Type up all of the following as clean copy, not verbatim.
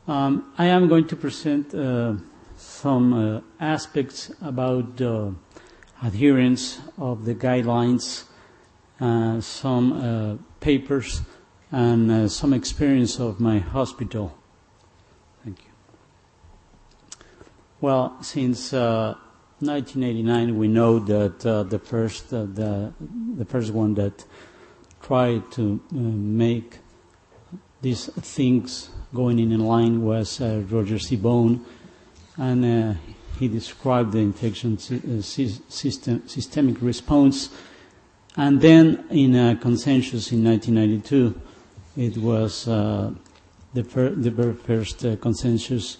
I am going to present some aspects about adherence of the guidelines, some papers, and some experience of my hospital. Thank you. Well, since 1989, we know that the first one that tried to make these things going in line was Roger C. Bone, and he described the infection systemic response. And then in a consensus in 1992, it was the very first consensus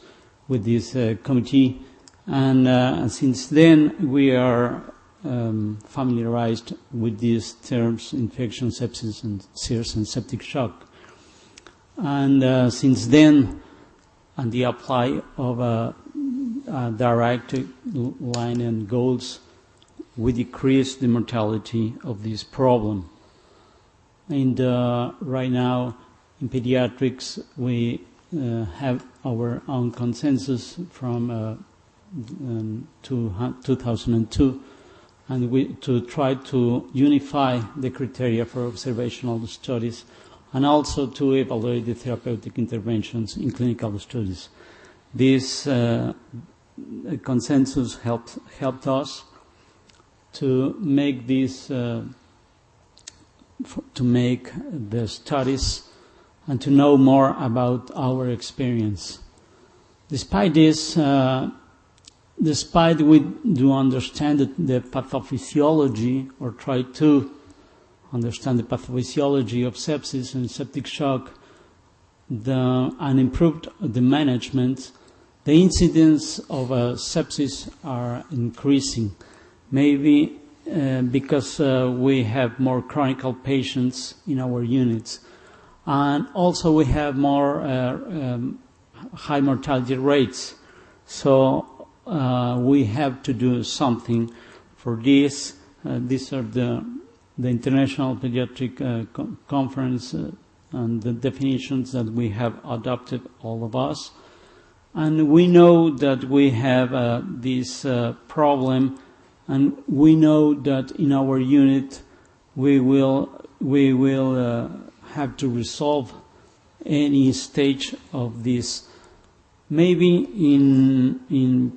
with this committee. And since then, we are familiarized with these terms: infection, sepsis, and SIRS, and septic shock. And since then, and the apply of direct line and goals, we decrease the mortality of this problem. And right now, in pediatrics, we have our own consensus from 2002, and we to try to unify the criteria for observational studies, and also to evaluate the therapeutic interventions in clinical studies. This consensus helped us to make this, to make the studies and to know more about our experience. Despite this, despite we do understand the pathophysiology, or try to understand the pathophysiology of sepsis and septic shock, and improved the management, the incidence of sepsis are increasing. Maybe because we have more chronic patients in our units, and also we have more high mortality rates. So we have to do something for this. These are the International Pediatric Conference and the definitions that we have adopted, all of us. And we know that we have this problem, and we know that in our unit we will have to resolve any stage of this. Maybe in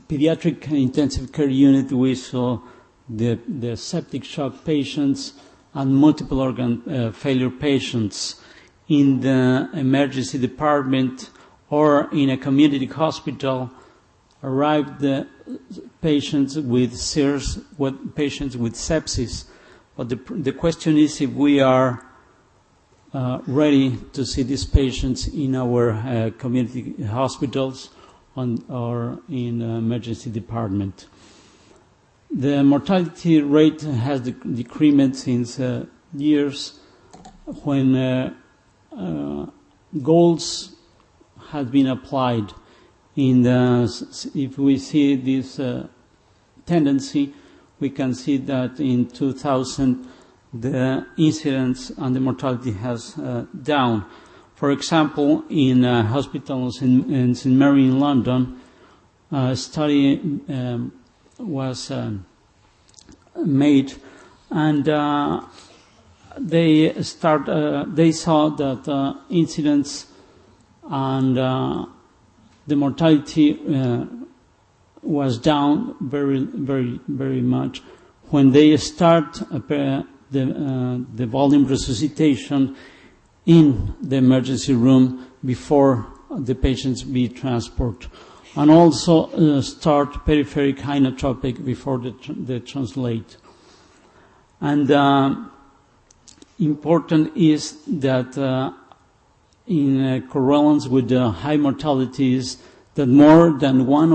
pediatric intensive care unit we saw the septic shock patients and multiple organ failure patients. In the emergency department or in a community hospital arrived the patients with SIRS, patients with sepsis. But the question is if we are ready to see these patients in our community hospitals or in emergency department. The mortality rate has decreased since years when goals have been applied. If we see this tendency, we can see that in 2000 the incidence and the mortality has down. For example, in hospitals in St. Mary in London, a study was made, and they saw that incidence and the mortality was down very much when they start the volume resuscitation in the emergency room before the patients be transported, and also start peripheric inotropic before the translate. And important is that in correlance with the high mortalities, that more than one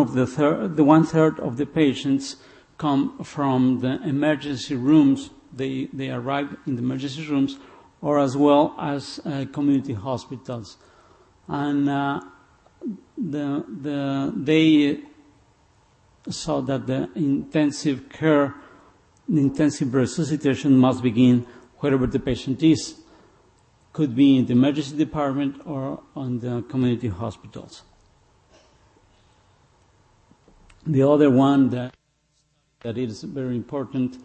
third of the patients come from the emergency rooms. They arrive in the emergency rooms, or as well as community hospitals, and they saw that the intensive care, the intensive resuscitation must begin wherever the patient is. could be in the emergency department or on the community hospitals. The other one that is very important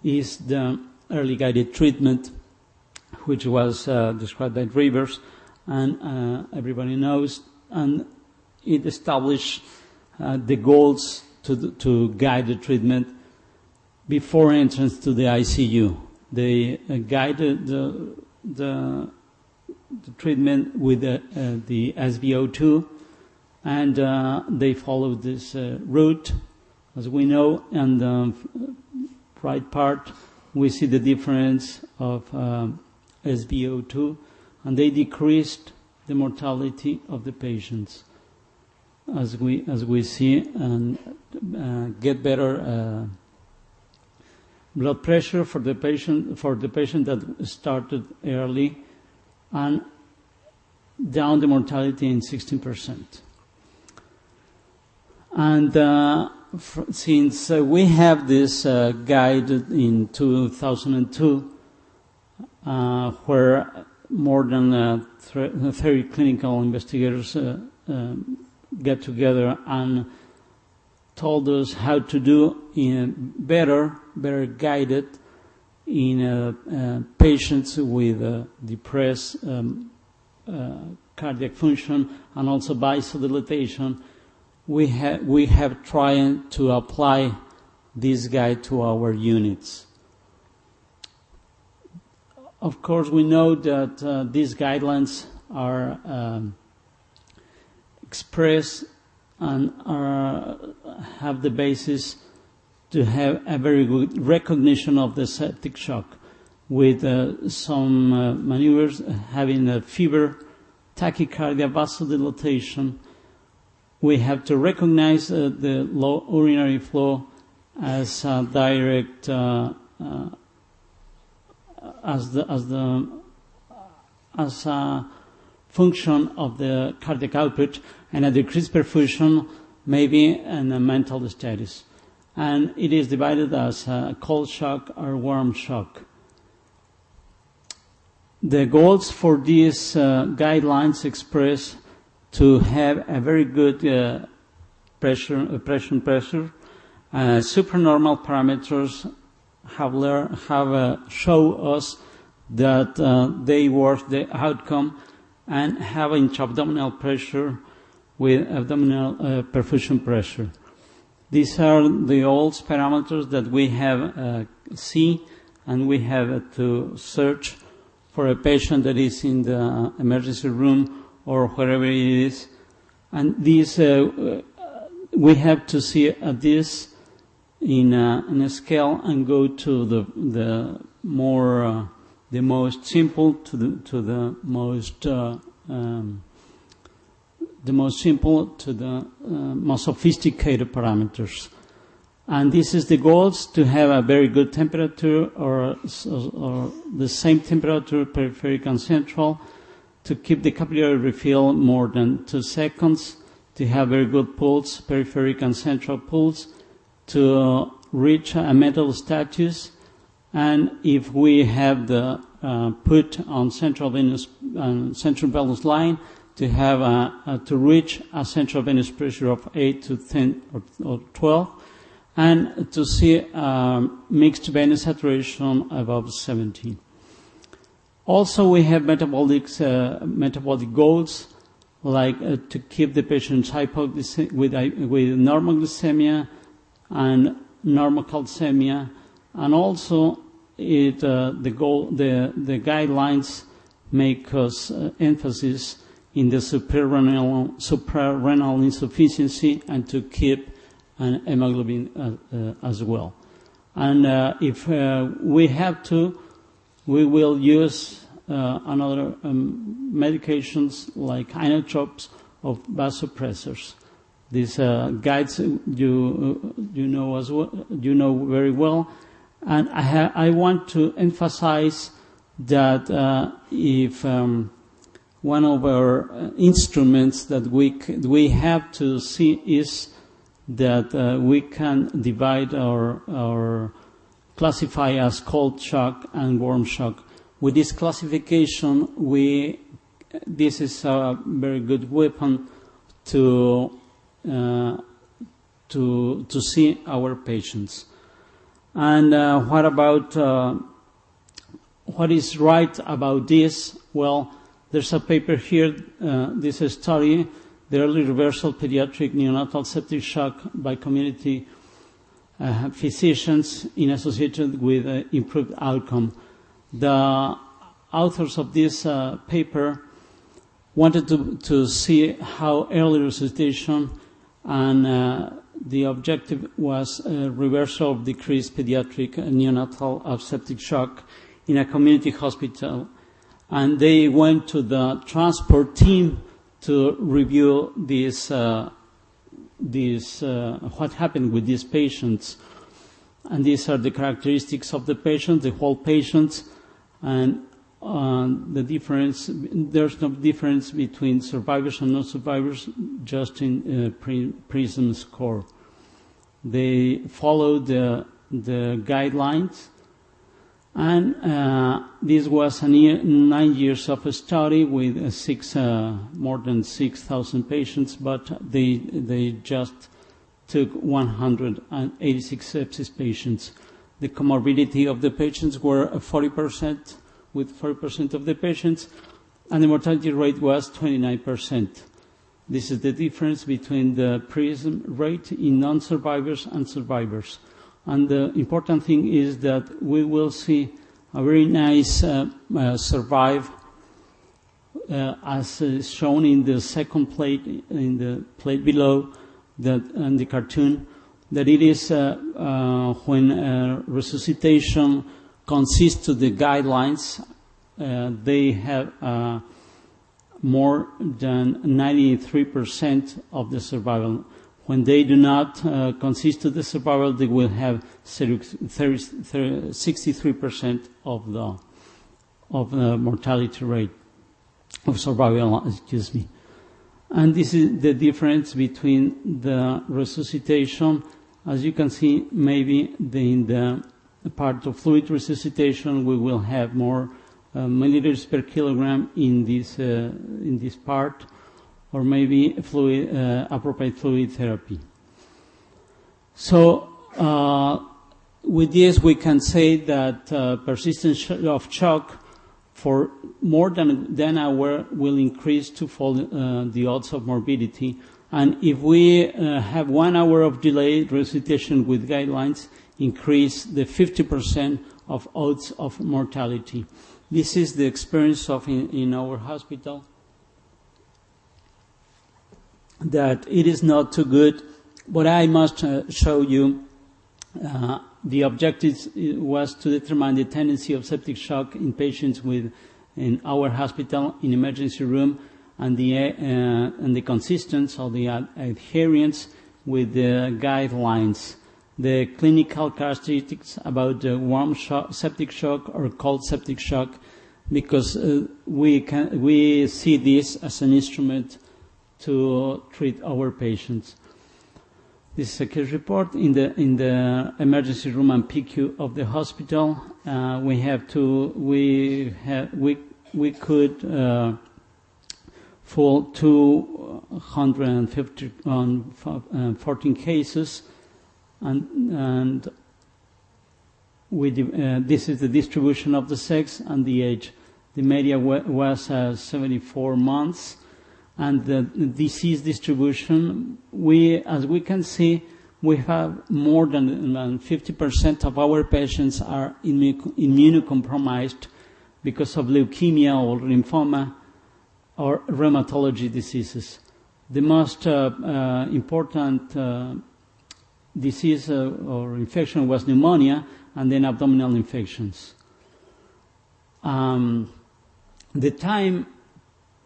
is the early guided treatment, which was described by Rivers, and everybody knows, and it established the goals to guide the treatment before entrance to the ICU. They guided the treatment with the SVO2, and they followed this route. As we know, on the right part, we see the difference of SVO2, and they decreased the mortality of the patients, as we see, and get better blood pressure for the patient that started early, and down the mortality in 16%. And since we have this guide in 2002, where more than 30 clinical investigators get together and told us how to do better guided in patients with depressed cardiac function and also vasodilatation. We have tried to apply this guide to our units. Of course, we know that these guidelines are expressed and have the basis to have a very good recognition of the septic shock, with some maneuvers having a fever, tachycardia, vasodilatation. We have to recognize the low urinary flow as a direct as a function of the cardiac output, and a decreased perfusion maybe in a mental status. And it is divided as a cold shock or warm shock. The goals for these guidelines express to have a very good pressure, supranormal parameters have show us that they work the outcome, and have intra-abdominal pressure with abdominal perfusion pressure. These are the old parameters that we have seen, and we have to search for a patient that is in the emergency room or wherever it is. And these, we have to see this in a scale and go to the most simple to the most sophisticated parameters. And this is the goals: to have a very good temperature or the same temperature, peripheric and central, to keep the capillary refill more than 2 seconds, to have very good pulse, peripheric and central pulse, to reach a mental status, and if we have the put on central venous line, to have to reach a central venous pressure of 8 to 10 or 12, and to see mixed venous saturation above 17. Also, we have metabolic goals, like to keep the patient's with normal glycemia and normal calcemia, and also the guidelines make us emphasis in the suprarenal insufficiency, and to keep an hemoglobin as well. And if we have to, we will use another medications like inotropes or vasopressors. These guides you know as well, you know very well, and I want to emphasize that if one of our instruments that we have to see is that we can divide or classify as cold shock and warm shock. With this classification, this is a very good weapon to see our patients. And what about what is right about this? Well, there's a paper here. This is a study, the early reversal pediatric neonatal septic shock by community physicians in association with improved outcome. The authors of this paper wanted to see how early resuscitation and the objective was reversal of decreased pediatric neonatal septic shock in a community hospital. And they went to the transport team to review what happened with these patients. And these are the characteristics of the patients, the whole patients, and the difference, there's no difference between survivors and non-survivors, just in PRISM score. They follow the guidelines, and this was 9 years of a study with more than 6,000 patients, but they just took 186 sepsis patients. The comorbidity of the patients were 40%, with 40% of the patients, and the mortality rate was 29%. This is the difference between the PRISM rate in non-survivors and survivors. And the important thing is that we will see a very nice survive, as is shown in the second plate, in the plate below, and the cartoon, that it is when resuscitation consists to the guidelines, they have more than 93% of the survival. When they do not consist to the survival, they will have 63% of the mortality rate of survival. Excuse me. And this is the difference between the resuscitation. As you can see, maybe in the part of fluid resuscitation, we will have more milliliters per kilogram in this part, or maybe appropriate fluid therapy. So with this, we can say that persistence of shock for more than an hour will increase twofold the odds of morbidity. And if we have 1 hour of delayed resuscitation with guidelines, increase the 50% of odds of mortality. This is the experience of in our hospital, that it is not too good. But I must show you the objective was to determine the tendency of septic shock in patients in our hospital in emergency room, and the consistency or the adherence with the guidelines. The clinical characteristics about the warm septic shock or cold septic shock, because we see this as an instrument to treat our patients. This is a case report in the emergency room and PICU of the hospital. We could fall 250 on 14 cases. And this is the distribution of the sex and the age. The media was 74 months, and the disease distribution, as we can see, we have more than 50% of our patients are immunocompromised because of leukemia or lymphoma or rheumatology diseases. The most important disease or infection was pneumonia, and then abdominal infections. The time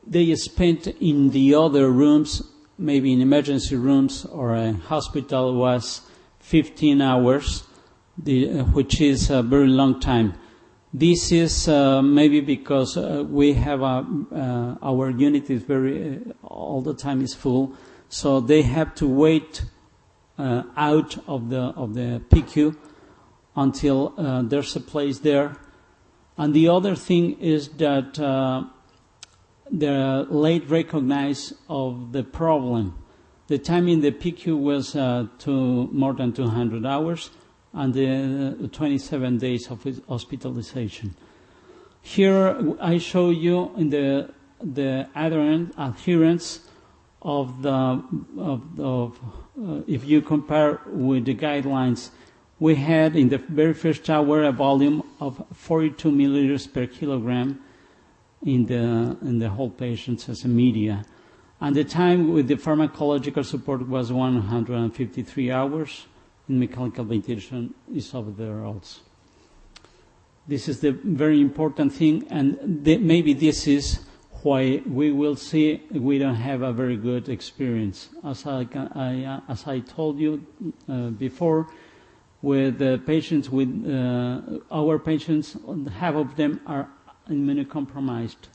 they spent in the other rooms, maybe in emergency rooms or a hospital, was 15 hours, which is a very long time. This is maybe because we have our unit is all the time is full, so they have to wait out of the PICU until there's a place there. And the other thing is that the late recognize of the problem. The time in the PICU was more than 200 hours, and the 27 days of hospitalization. Here I show you in the adherence of if you compare with the guidelines. We had in the very first hour a volume of 42 milliliters per kilogram in the whole patients as a media. And the time with the pharmacological support was 153 hours. In mechanical ventilation is over there also. This is the very important thing, and maybe this is why we will see we don't have a very good experience. As I told you before, with the patients, with our patients, half of them are immunocompromised,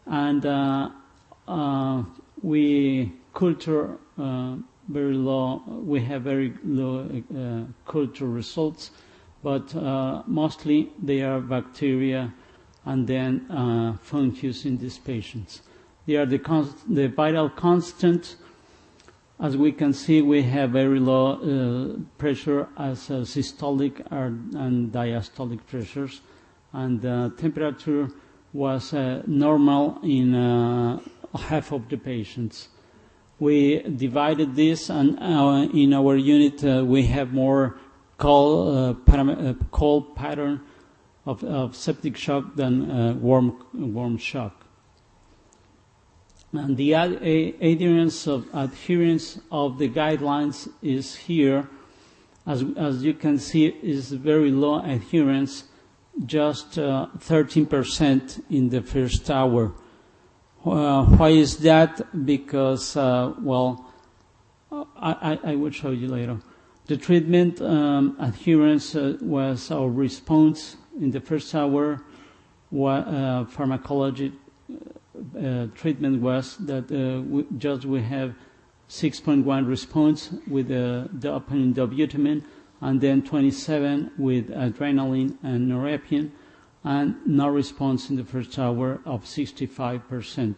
and we culture very low. We have very low culture results, but mostly they are bacteria and then fungus in these patients. They are the vital constant. As we can see, we have very low pressure as systolic and diastolic pressures, and the temperature was normal in half of the patients. We divided this, and in our unit we have more cold pattern of septic shock than warm shock. And the adherence of the guidelines is here. As you can see, is very low adherence, just 13% in the first hour. Why is that? Because, I will show you later. The treatment adherence was our response in the first hour. Pharmacology treatment was that we have 6.1 response with the opening dobutamine, and then 27 with adrenaline and norepinephrine, and no response in the first hour of 65%.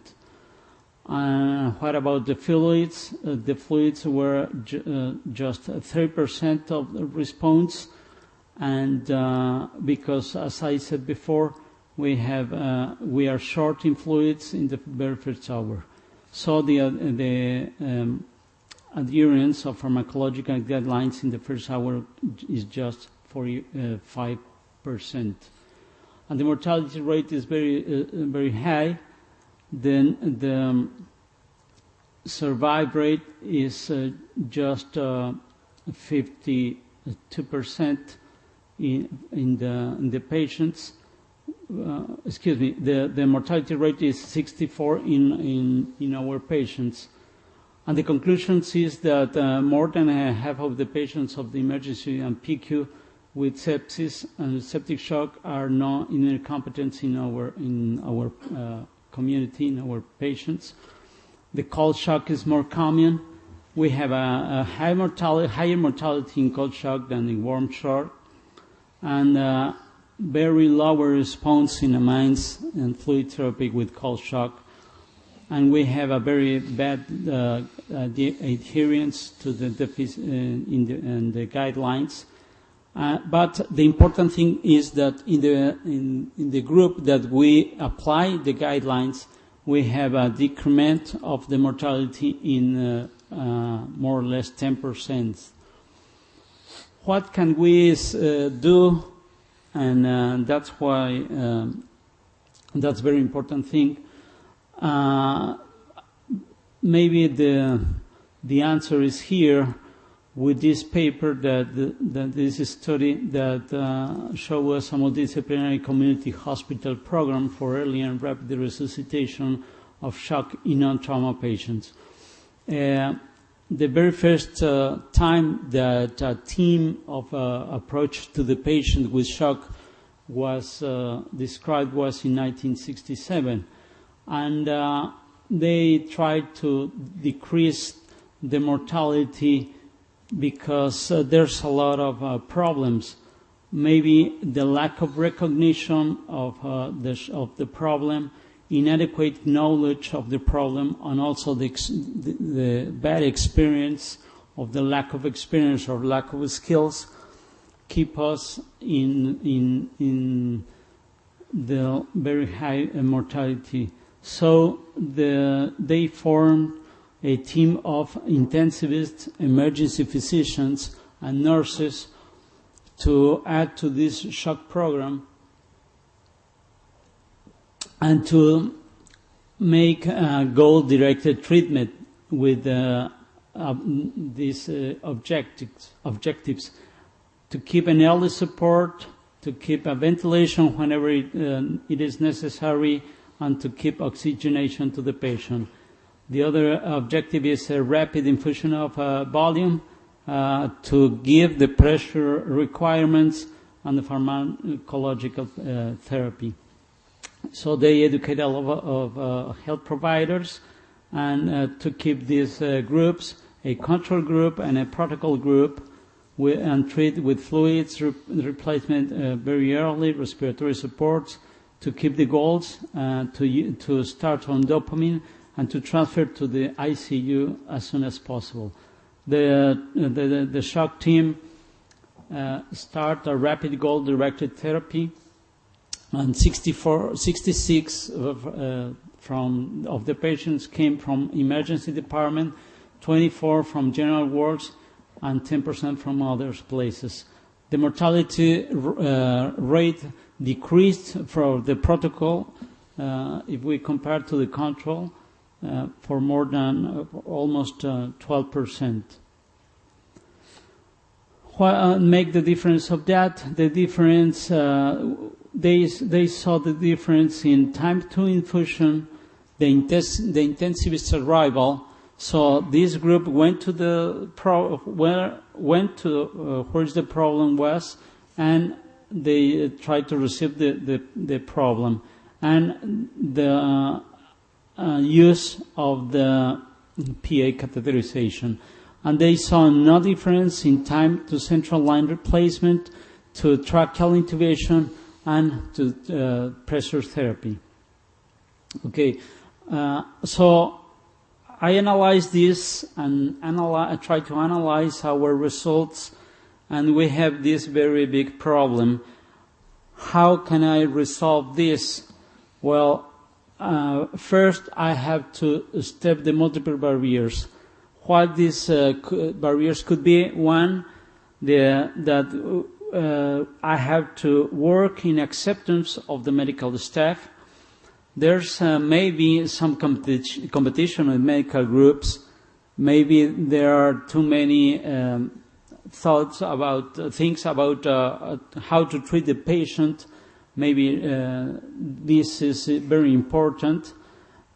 What about the fluids? The fluids were just 3% of the response, and because, as I said before, we are short in fluids in the very first hour. So the adherence of pharmacological guidelines in the first hour is just 45%. And the mortality rate is very high. Then the survival rate is just 52% in the patients. The mortality rate is 64 in our patients. And the conclusion is that more than half of the patients of the emergency and PICU with sepsis and septic shock are not immunocompetent in our community, in our patients. The cold shock is more common. We have a higher mortality in cold shock than in warm shock, and very lower response in amines and fluid therapy with cold shock. And we have a very bad adherence to the in the guidelines. But the important thing is that in the group that we apply the guidelines, we have a decrement of the mortality in more or less 10%. What can we do? And that's why that's very important thing. Maybe the answer is here with this paper that this study that show us a multidisciplinary community hospital program for early and rapid resuscitation of shock in non-trauma patients. The very first time that a team of approach to the patient with shock was described was in 1967, and they tried to decrease the mortality because there's a lot of problems. maybe the lack of recognition of the problem, inadequate knowledge of the problem, and also the bad experience of the lack of experience or lack of skills keep us in the very high mortality. So they formed a team of intensivists, emergency physicians, and nurses to add to this shock program and to make goal-directed treatment with these objectives to keep an early support, to keep a ventilation whenever it is necessary, and to keep oxygenation to the patient. The other objective is a rapid infusion of volume to give the pressure requirements and the pharmacological therapy. So they educate a lot of health providers and to keep these groups, a control group and a protocol group, and treat with fluids replacement very early, respiratory supports, to keep the goals, to start on dopamine, and to transfer to the ICU as soon as possible. The shock team start a rapid goal-directed therapy, and 66 of the patients came from emergency department, 24 from general wards, and 10% from other places. The mortality rate decreased for the protocol if we compare to the control for more than almost 12%. What make the difference of that? The difference, they saw the difference in time to infusion, the intensivist arrival. So this group went to where the problem was, and they tried to receive the problem, and the use of the PA catheterization. And they saw no difference in time to central line replacement, to tracheal intubation, and to pressure therapy. Okay, so I analyzed this and I tried to analyze our results, and we have this very big problem. How can I resolve this? Well, first I have to step the multiple barriers. What these barriers could be: one, that I have to work in acceptance of the medical staff. There's maybe some competition with medical groups. Maybe there are too many things about how to treat the patient. Maybe this is very important.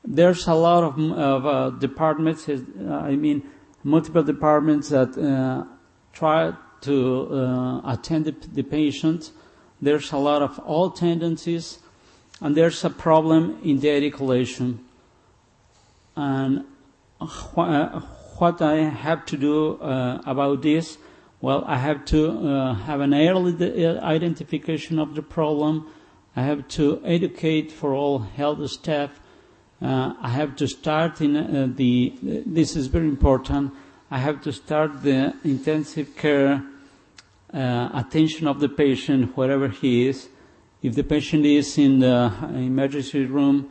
There's a lot of departments, multiple departments that try to attend the patient. There's a lot of all tendencies. And there's a problem in the articulation. And what I have to do about this? Well, I have to have an early identification of the problem. I have to educate for all health staff. I have to start this is very important, I have to start the intensive care attention of the patient wherever he is. If the patient is in the emergency room,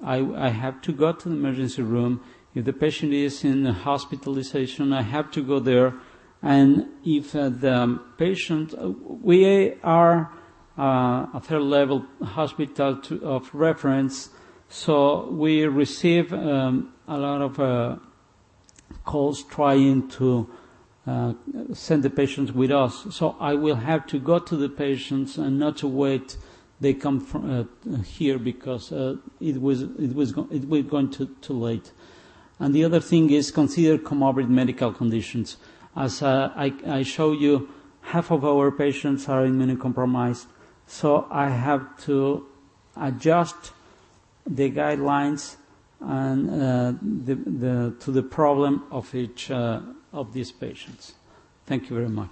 I have to go to the emergency room. If the patient is in hospitalization, I have to go there. And if the patient, we are a third level hospital of reference, so we receive a lot of calls trying to send the patients with us. So I will have to go to the patients and not to wait. They come from here because it was going too late. And the other thing is consider comorbid medical conditions. As I show you, half of our patients are immunocompromised. So I have to adjust the guidelines and to the problem of each of these patients. Thank you very much.